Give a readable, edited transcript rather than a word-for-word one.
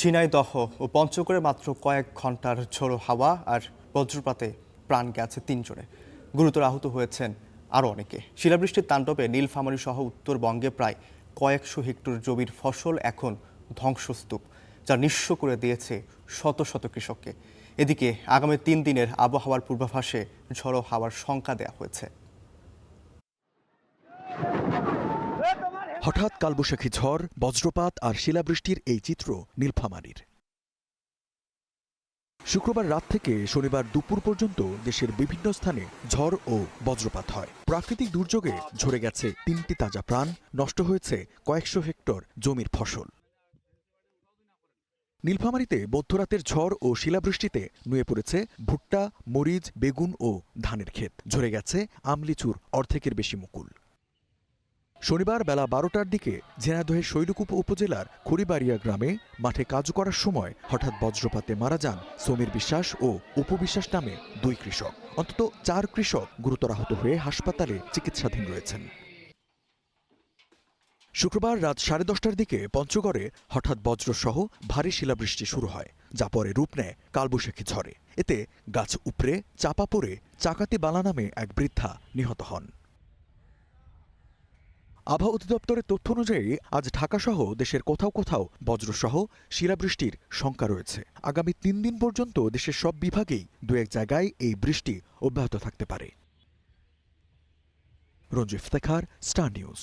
ঝিনাইদহ ও পঞ্চগড়ে মাত্র কয়েক ঘন্টার ঝোড়ো হাওয়া আর বজ্রপাতে প্রাণ গেছে ৩ জনের। গুরুতর আহত হয়েছেন আরও অনেকে। শিলাবৃষ্টির তাণ্ডবে নীলফামারী সহ উত্তরবঙ্গে প্রায় কয়েকশো হেক্টর জমির ফসল এখন ধ্বংসস্তূপ, যা নিঃস্ব করে দিয়েছে শত শত কৃষককে। এদিকে আগামী ৩ দিনের আবহাওয়ার পূর্বাভাসে ঝোড়ো হাওয়ার সংখ্যা দেওয়া হয়েছে। হঠাৎ কালবৈশাখী ঝড়, বজ্রপাত আর শিলাবৃষ্টির এই চিত্র নীলফামারীর। শুক্রবার রাত থেকে শনিবার দুপুর পর্যন্ত দেশের বিভিন্ন স্থানে ঝড় ও বজ্রপাত হয়। প্রাকৃতিক দুর্যোগে ঝরে গেছে ৩টি তাজা প্রাণ, নষ্ট হয়েছে কয়েকশো হেক্টর জমির ফসল। নীলফামারীতে মধ্যরাতের ঝড় ও শিলাবৃষ্টিতে নুয়ে পড়েছে ভুট্টা, মরিচ, বেগুন ও ধানের ক্ষেত। ঝরে গেছে আমলিচুর অর্ধেকের বেশি মুকুল। শনিবার বেলা ১২টার দিকে ঝিনাইদহের শৈলকুপা উপজেলার খড়িবাড়িয়া গ্রামে মাঠে কাজ করার সময় হঠাৎ বজ্রপাতে মারা যান সমীর বিশ্বাস ও উপবিশ্বাস নামে ২ কৃষক। অন্তত ৪ কৃষক গুরুতর আহত হয়ে হাসপাতালে চিকিৎসাধীন রয়েছেন। শুক্রবার রাত ১০:৩০টার দিকে পঞ্চগড়ে হঠাৎ বজ্রসহ ভারী শিলাবৃষ্টি শুরু হয়, যা পরে রূপ নেয় কালবৈশাখী ঝড়ে। এতে গাছ উপড়ে চাপা পড়ে চাকাতি বালা নামে এক বৃদ্ধা নিহত হন। আবহাওয়া অধিদপ্তরের তথ্য অনুযায়ী আজ ঢাকাসহ দেশের কোথাও কোথাও বজ্রসহ শিলাবৃষ্টির শঙ্কা রয়েছে। আগামী ৩ দিন পর্যন্ত দেশের সব বিভাগেই ২-১ জায়গায় এই বৃষ্টি অব্যাহত থাকতে পারে। Ranju Iftekhar, star news.